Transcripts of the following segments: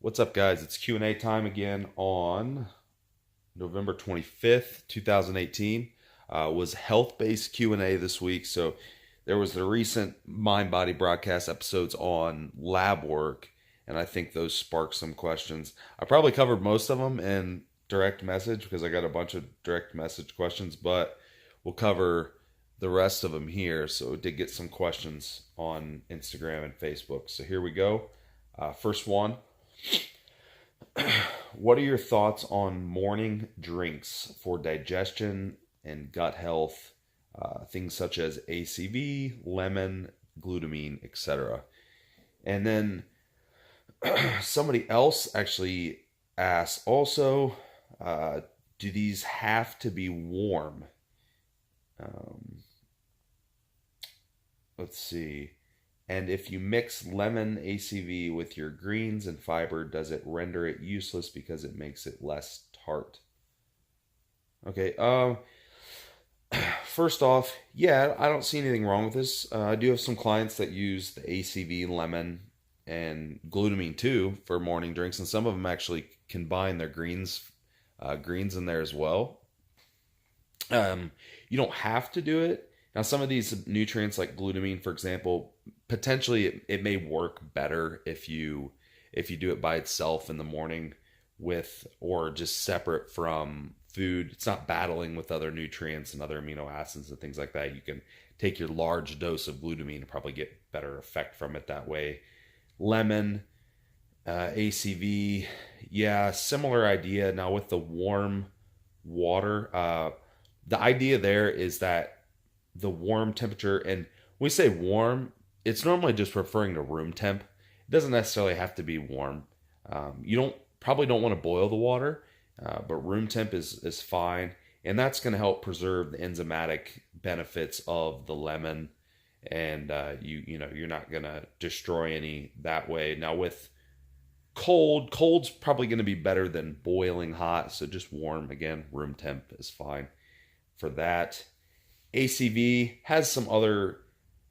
What's up, guys? It's Q&A time again on November 25th, 2018. Was health-based Q&A this week. So there was the recent Mind Body broadcast episodes on lab work, and I think those sparked some questions. I probably covered most of them in direct message because I got a bunch of direct message questions, but we'll cover the rest of them here. So we did get some questions on Instagram and Facebook. So here we go. First one. What are your thoughts on morning drinks for digestion and gut health? Things such as ACV, lemon, glutamine, etc. And then somebody else actually asked also, do these have to be warm? Um, let's see. And if you mix lemon ACV with your greens and fiber, does it render it useless because it makes it less tart? Okay. First off, yeah, I don't see anything wrong with this. I do have some clients that use the ACV, lemon, and glutamine too for morning drinks, and some of them actually combine their greens in there as well. You don't have to do it. Now, some of these nutrients, like glutamine, for example, potentially it may work better if you do it by itself in the morning with or just separate from food. It's not battling with other nutrients and other amino acids and things like that. You can take your large dose of glutamine and probably get better effect from it that way. Lemon, ACV, yeah, similar idea. Now with the warm water, the idea there is that the warm temperature, and when we say warm, it's normally just referring to room temp. It doesn't necessarily have to be warm. You don't want to boil the water, but room temp is fine, and that's going to help preserve the enzymatic benefits of the lemon, and you're not going to destroy any that way. Now with cold's probably going to be better than boiling hot, so just warm again. Room temp is fine for that. ACV has some other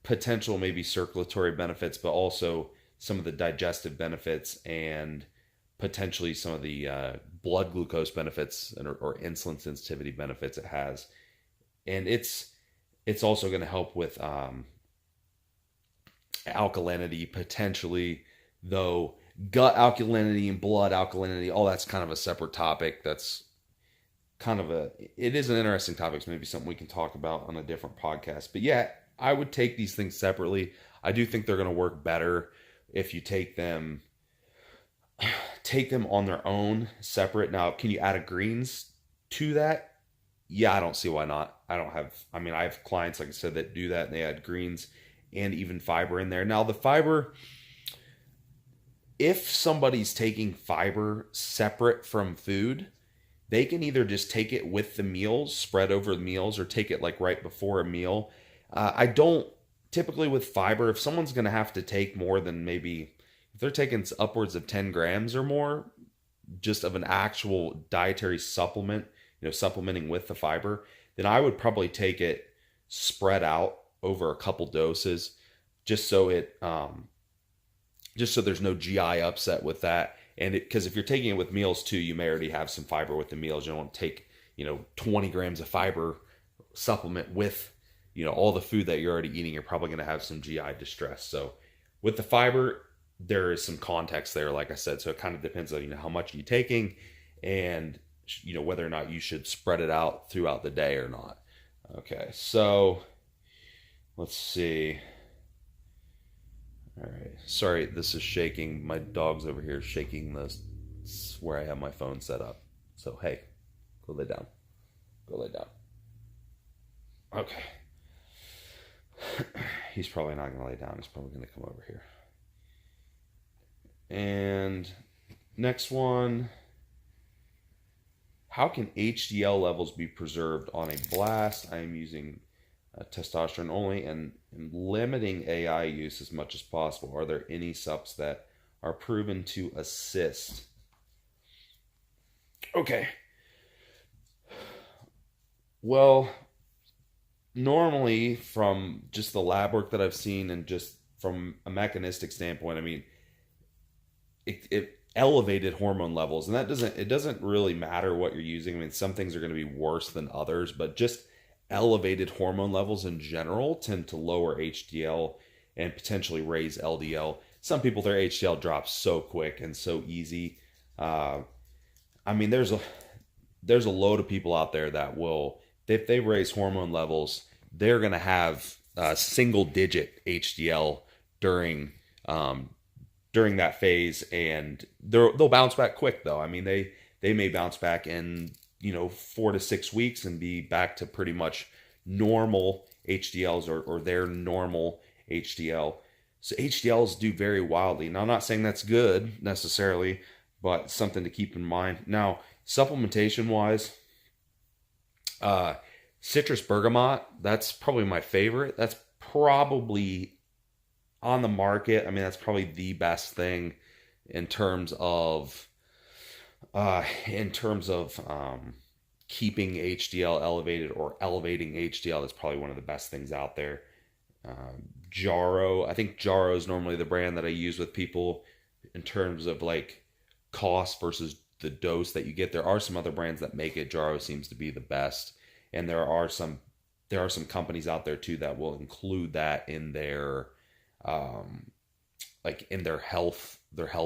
potential maybe circulatory benefits, but also some of the digestive benefits and potentially some of the blood glucose benefits or insulin sensitivity benefits it has. And it's also going to help with alkalinity potentially, though gut alkalinity and blood alkalinity, all that's kind of a separate topic. That's it is an interesting topic. So maybe something we can talk about on a different podcast. But yeah, I would take these things separately. I do think they're going to work better if you take them on their own separate. Now, can you add a greens to that? Yeah, I don't see why not. I have clients, like I said, that do that and they add greens and even fiber in there. Now, the fiber, if somebody's taking fiber separate from food, they can either just take it with the meals, spread over the meals, or take it like right before a meal. I don't typically with fiber, if someone's going to have to take more than maybe, if they're taking upwards of 10 grams or more, just of an actual dietary supplement, supplementing with the fiber, then I would probably take it spread out over a couple doses, just so there's no GI upset with that. And because if you're taking it with meals too, you may already have some fiber with the meals. You don't want to take, 20 grams of fiber supplement with, all the food that you're already eating. You're probably going to have some GI distress. So with the fiber, there is some context there, like I said. So it kind of depends on, how much you're taking and, whether or not you should spread it out throughout the day or not. Okay, so let's see. All right. Sorry, this is shaking. My dog's over here shaking where I have my phone set up. So, hey, go lay down. Go lay down. Okay. He's probably not going to lay down. He's probably going to come over here. And next one. How can HDL levels be preserved on a blast? I am using testosterone only and limiting AI use as much as possible. Are there any subs that are proven to assist? Okay. Well, normally from just the lab work that I've seen and just from a mechanistic standpoint, it elevated hormone levels, and it doesn't really matter what you're using. I mean, some things are going to be worse than others, but just elevated hormone levels in general tend to lower HDL and potentially raise LDL. Some people, their HDL drops so quick and so easy. I mean, there's a load of people out there that will, if they raise hormone levels, they're going to have single digit HDL during during that phase, and they'll bounce back quick though. I mean, they may bounce back in 4 to 6 weeks and be back to pretty much normal HDLs or their normal HDL. So HDLs do vary wildly. Now, I'm not saying that's good necessarily, but something to keep in mind. Now, supplementation wise, citrus bergamot, that's probably my favorite. That's probably on the market. I mean, that's probably the best thing in terms of keeping HDL elevated or elevating HDL. That's probably one of the best things out there. Jarrow, I think Jarrow is normally the brand that I use with people in terms of like cost versus the dose that you get. There are some other brands that make it. Jarrow seems to be the best, and there are some companies out there too that will include that in their like in their health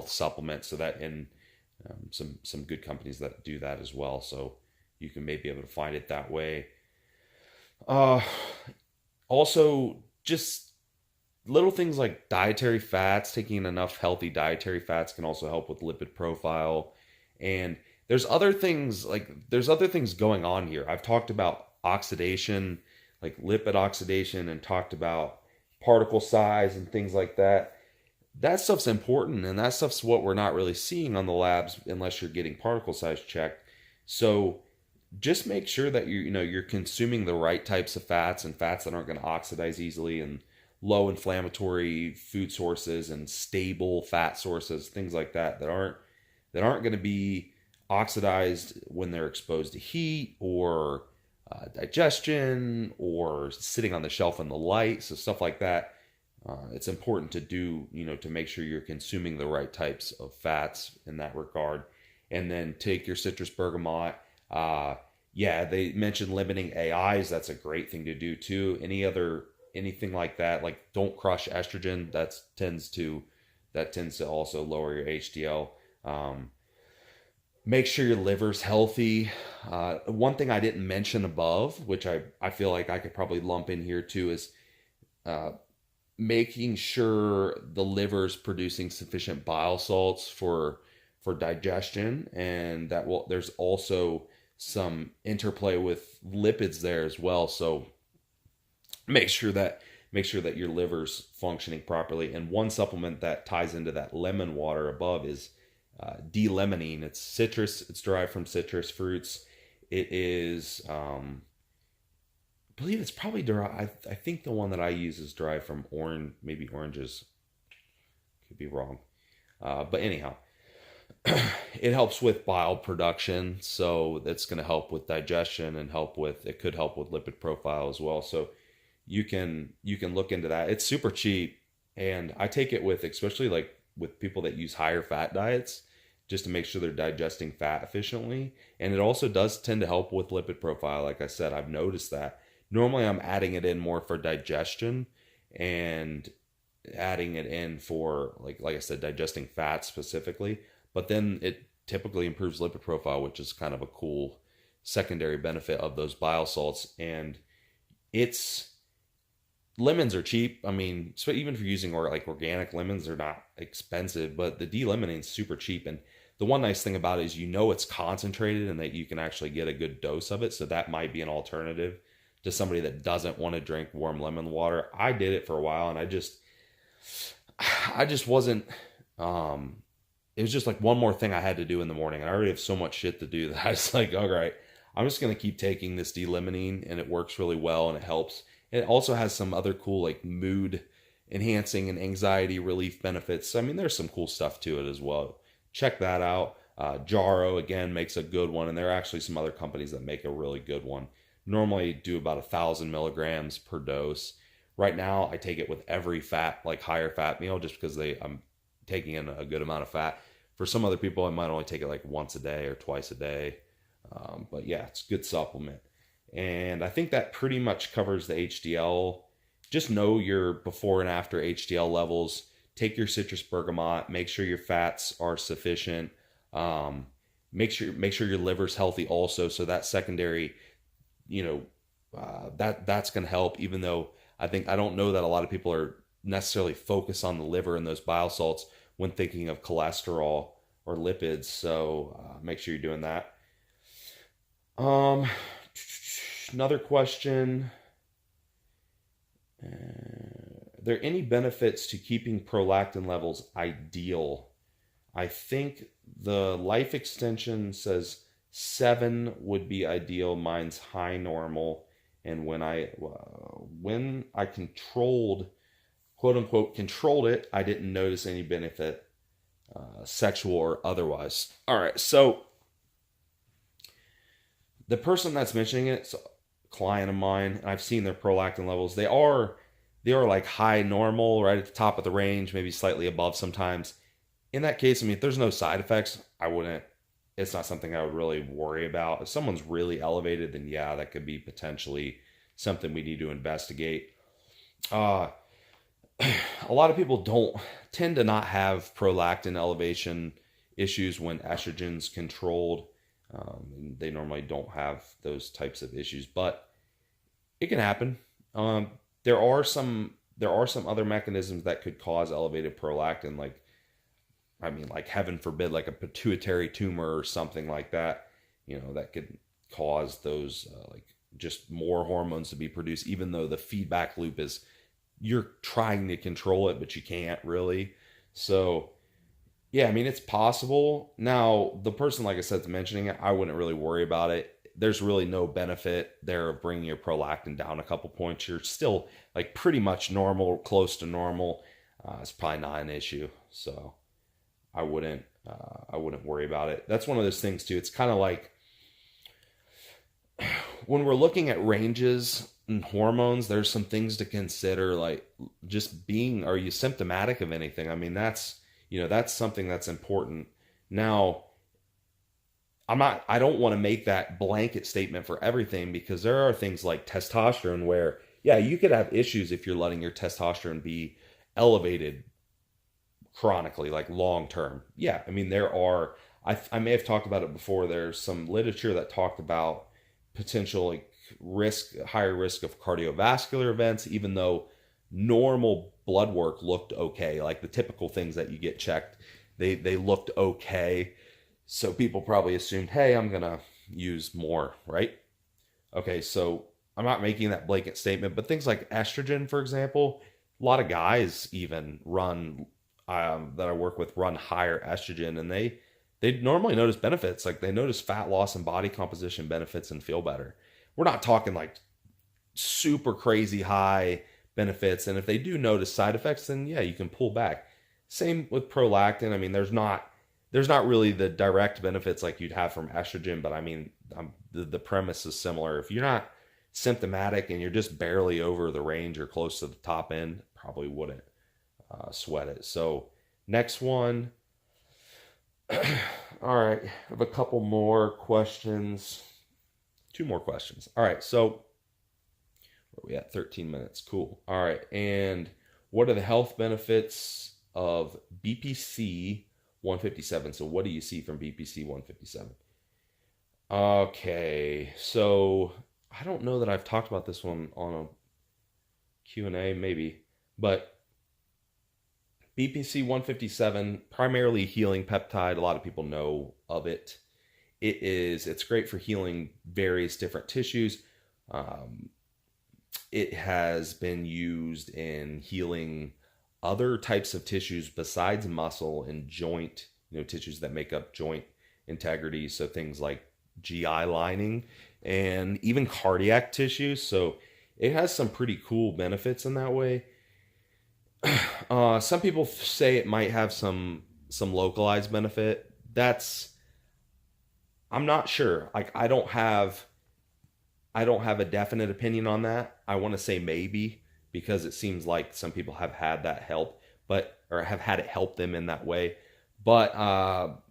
supplements. So that in some good companies that do that as well. So you can maybe be able to find it that way. Also, just little things like dietary fats, taking enough healthy dietary fats can also help with lipid profile. And there's other things going on here. I've talked about oxidation, like lipid oxidation, and talked about particle size and things like that. That stuff's important, and that stuff's what we're not really seeing on the labs unless you're getting particle size checked. So just make sure that you're consuming the right types of fats and fats that aren't going to oxidize easily, and low inflammatory food sources and stable fat sources, things like that aren't going to be oxidized when they're exposed to heat or digestion or sitting on the shelf in the light. So stuff like that, it's important to do, to make sure you're consuming the right types of fats in that regard. And then take your citrus bergamot. They mentioned limiting AIs. That's a great thing to do too. Anything like that, like don't crush estrogen. That tends to also lower your HDL. Make sure your liver's healthy. One thing I didn't mention above, which I feel like I could probably lump in here too, is making sure the liver's producing sufficient bile salts for digestion, and there's also some interplay with lipids there as well. So make sure that your liver's functioning properly. And one supplement that ties into that lemon water above is D-limonene. It's citrus. It's derived from citrus fruits. It is, I believe it's probably derived. I think the one that I use is derived from maybe oranges. Could be wrong. But anyhow, it helps with bile production. So that's going to help with digestion and it could help with lipid profile as well. So you can look into that. It's super cheap, and I take it especially like with people that use higher fat diets, just to make sure they're digesting fat efficiently. And it also does tend to help with lipid profile. Like I said, I've noticed that. Normally I'm adding it in more for digestion and adding it in for like I said, digesting fat specifically, but then it typically improves lipid profile, which is kind of a cool secondary benefit of those bile salts. And lemons are cheap. I mean, so even if you're using organic lemons, they're not expensive, but the D-limonene is super cheap. And the one nice thing about it is it's concentrated and that you can actually get a good dose of it. So that might be an alternative to somebody that doesn't want to drink warm lemon water. I did it for a while, and I just wasn't, it was just like one more thing I had to do in the morning. I already have so much shit to do that I was like, all right, I'm just going to keep taking this D-limonene, and it works really well, and it helps. And it also has some other cool like mood enhancing and anxiety relief benefits. So, I mean, there's some cool stuff to it as well. Check that out. Jarrow, again, makes a good one, and there are actually some other companies that make a really good one. Normally do about 1,000 milligrams per dose. Right now, I take it with every higher fat meal, just because I'm taking in a good amount of fat. For some other people, I might only take it like once a day or twice a day. But yeah, it's a good supplement. And I think that pretty much covers the HDL. Just know your before and after HDL levels. Take your citrus bergamot. Make sure your fats are sufficient. Make sure your liver's healthy also. So that secondary, that's going to help. Even though I don't know that a lot of people are necessarily focused on the liver and those bile salts when thinking of cholesterol or lipids. So make sure you're doing that. Another question. Are there any benefits to keeping prolactin levels ideal? I think the life extension says 7 would be ideal. Mine's high normal. And when I controlled, quote unquote, controlled it, I didn't notice any benefit, sexual or otherwise. All right, so the person that's mentioning it's a client of mine, and I've seen their prolactin levels. They are like high normal, right at the top of the range, maybe slightly above sometimes. In that case, I mean, if there's no side effects, it's not something I would really worry about. If someone's really elevated, then yeah, that could be potentially something we need to investigate. A lot of people don't tend to not have prolactin elevation issues when estrogen's controlled. They normally don't have those types of issues, but it can happen. There are some other mechanisms that could cause elevated prolactin, like heaven forbid, like a pituitary tumor or something like that. That could cause those just more hormones to be produced, even though the feedback loop is you're trying to control it, but you can't really. So yeah, I mean, it's possible. Now, the person, like I said, is mentioning it, I wouldn't really worry about it. There's really no benefit there of bringing your prolactin down a couple points. You're still like pretty much normal, close to normal. It's probably not an issue. So I wouldn't worry about it. That's one of those things too. It's kind of like when we're looking at ranges and hormones, there's some things to consider, like just are you symptomatic of anything? I mean, that's something that's important. Now, I don't want to make that blanket statement for everything, because there are things like testosterone where, yeah, you could have issues if you're letting your testosterone be elevated chronically, like long term. Yeah, I mean, I may have talked about it before. There's some literature that talked about potential higher risk of cardiovascular events, even though normal blood work looked okay. Like the typical things that you get checked, they looked okay. So people probably assumed, hey, I'm going to use more, right? Okay, so I'm not making that blanket statement, but things like estrogen, for example, a lot of guys even that I work with run higher estrogen, and they normally notice benefits. Like they notice fat loss and body composition benefits and feel better. We're not talking like super crazy high benefits. And if they do notice side effects, then yeah, you can pull back. Same with prolactin. I mean, there's not really the direct benefits like you'd have from estrogen, but I mean, the premise is similar. If you're not symptomatic and you're just barely over the range or close to the top end, probably wouldn't sweat it. So next one. All right, I have a couple more questions. 2 more questions. All right, so where are we at? 13 minutes. Cool. All right, and what are the health benefits of BPC 157? So what do you see from BPC 157? Okay, so I don't know that I've talked about this one on a Q&A, maybe, but BPC 157, primarily healing peptide. A lot of people know of it. It's great for healing various different tissues. It has been used in healing other types of tissues besides muscle and joint, tissues that make up joint integrity. So things like GI lining and even cardiac tissue. So it has some pretty cool benefits in that way. Some people say it might have some localized benefit. I'm not sure. Like I don't have a definite opinion on that. I want to say maybe, because it seems like some people have had that help, or have had it help them in that way. but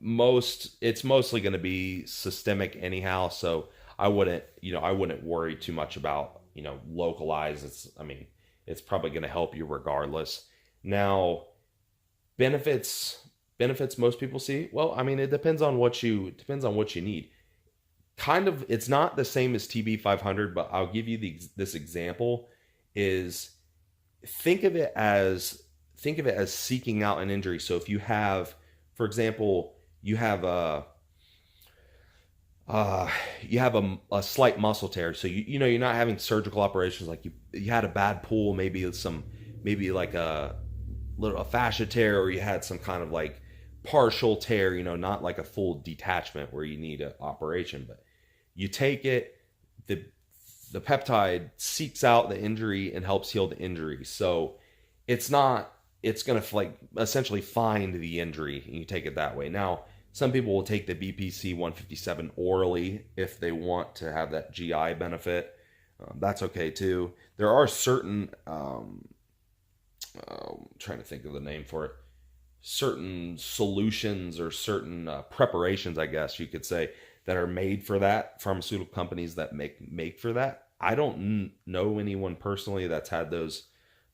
it's mostly going to be systemic anyhow. So I wouldn't worry too much about localized. It's probably going to help you regardless. Now, benefits most people see. Well, it depends on what you need. Kind of, it's not the same as TB 500, but I'll give you this example. Is think of it as seeking out an injury. So if you have, for example, you have a slight muscle tear. So you're not having surgical operations, like you had a bad pull, maybe like a fascia tear, or you had some kind of like partial tear, not like a full detachment where you need an operation, but you take it, the peptide seeks out the injury and helps heal the injury. So it's going to like essentially find the injury, and you take it that way. Now, some people will take the BPC 157 orally if they want to have that GI benefit. That's okay too. There are certain, I'm trying to think of the name for it, certain solutions or certain preparations, I guess you could say, that are made for that. Pharmaceutical companies that make for that. I don't know anyone personally that's had those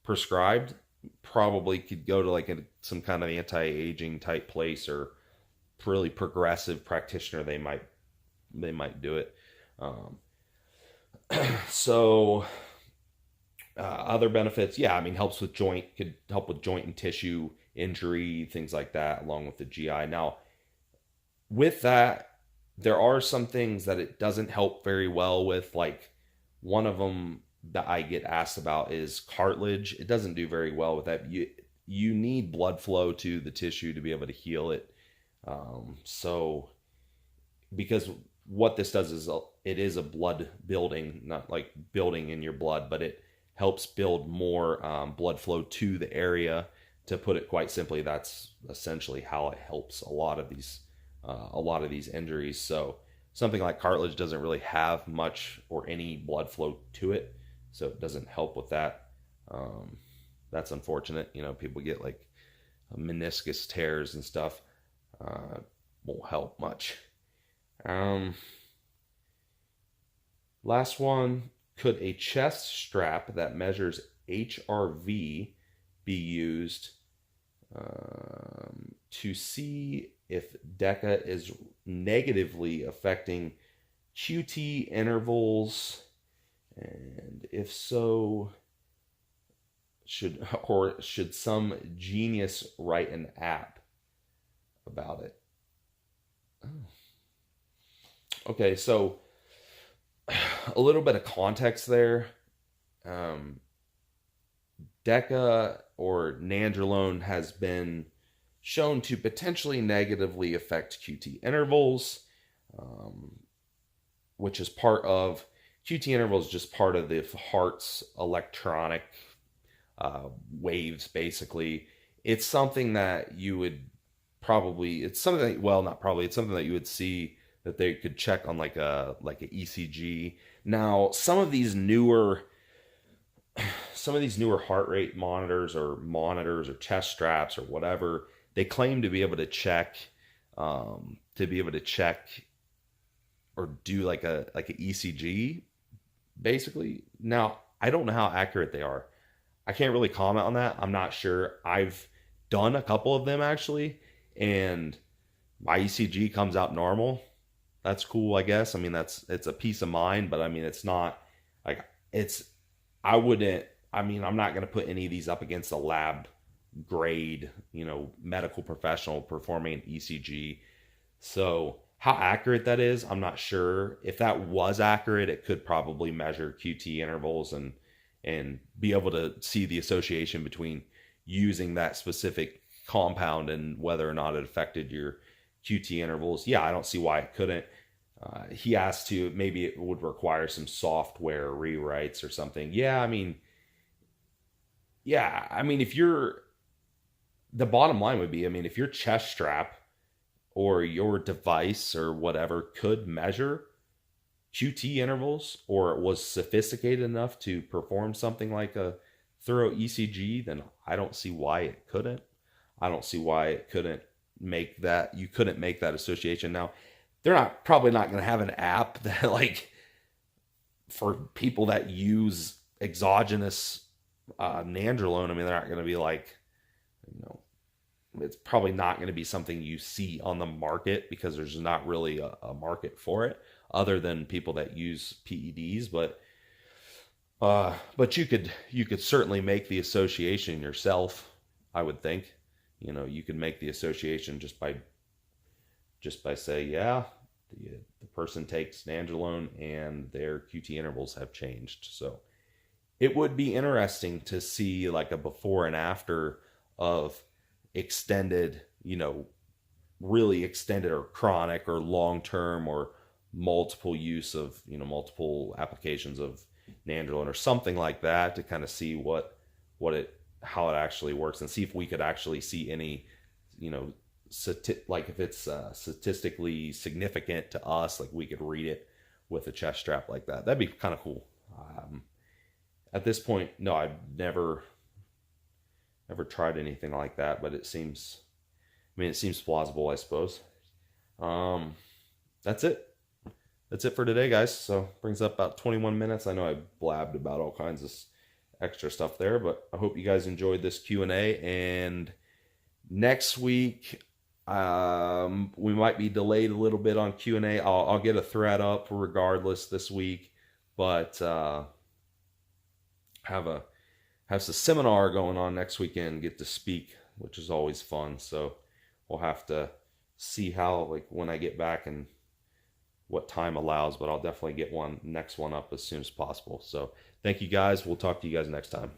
prescribed. Probably could go to like some kind of anti-aging type place, or really progressive practitioner. They might do it. So other benefits, yeah, could help with joint and tissue injury, things like that, along with the GI. Now, with that, there are some things that it doesn't help very well with. Like, one of them that I get asked about is cartilage. It doesn't do very well with that. You need blood flow to the tissue to be able to heal it. So, because what this does is it is a blood building, not like building in your blood, but it helps build more blood flow to the area. To put it quite simply, that's essentially how it helps a lot of these injuries. So something like cartilage doesn't really have much or any blood flow to it, so it doesn't help with that. That's unfortunate. People get like meniscus tears and stuff. Won't help much. Last one, could a chest strap that measures HRV be used to see if DECA is negatively affecting QT intervals? And if so, should some genius write an app about it? Okay, so a little bit of context there. DECA or nandrolone has been shown to potentially negatively affect QT intervals, which is part of QT intervals, just part of the heart's electronic waves. Basically, it's something that you would probably, it's something that, well, not probably, it's something that you would see that they could check on like a ECG. Now, some of these newer heart rate monitors or chest straps or whatever, they claim to be able to check or do like a ECG, basically. Now, I don't know how accurate they are. I can't really comment on that. I'm not sure. I've done a couple of them actually, and my ECG comes out normal. That's cool, I guess. It's a peace of mind, but it's not like I'm not going to put any of these up against a lab grade, medical professional performing an ECG. So how accurate that is, I'm not sure. If that was accurate, it could probably measure QT intervals and be able to see the association between using that specific compound and whether or not it affected your QT intervals. Yeah, I don't see why it couldn't. He asked to, maybe it would require some software rewrites or something. If the bottom line would be, if your chest strap or your device or whatever could measure QT intervals, or it was sophisticated enough to perform something like a thorough ECG, then I don't see why it couldn't. I don't see why it couldn't you couldn't make that association. Now, they're probably not going to have an app that like for people that use exogenous nandrolone. I mean, they're not going to be like, you know, it's probably not going to be something you see on the market because there's not really a market for it other than people that use PEDs. But you could certainly make the association yourself. I would think, you know, you could make the association just by say, yeah, the person takes nandrolone and their QT intervals have changed. So it would be interesting to see like a before and after of extended, you know, really extended or chronic or long term or multiple use of, you know, multiple applications of nandrolone or something like that to kind of see how it actually works and see if we could actually see any, you know, like if it's statistically significant to us, like we could read it with a chest strap like that. That'd be kind of cool. At this point, no, I've never tried anything like that, but it seems plausible, I suppose. That's it. That's it for today, guys. So brings up about 21 minutes. I know I blabbed about all kinds of extra stuff there, but I hope you guys enjoyed this Q&A. And next week, we might be delayed a little bit on Q&A. I'll get a thread up regardless this week, but have a seminar going on next weekend, get to speak, which is always fun. So we'll have to see how, like, when I get back and what time allows, but I'll definitely get next one up as soon as possible. So thank you guys. We'll talk to you guys next time.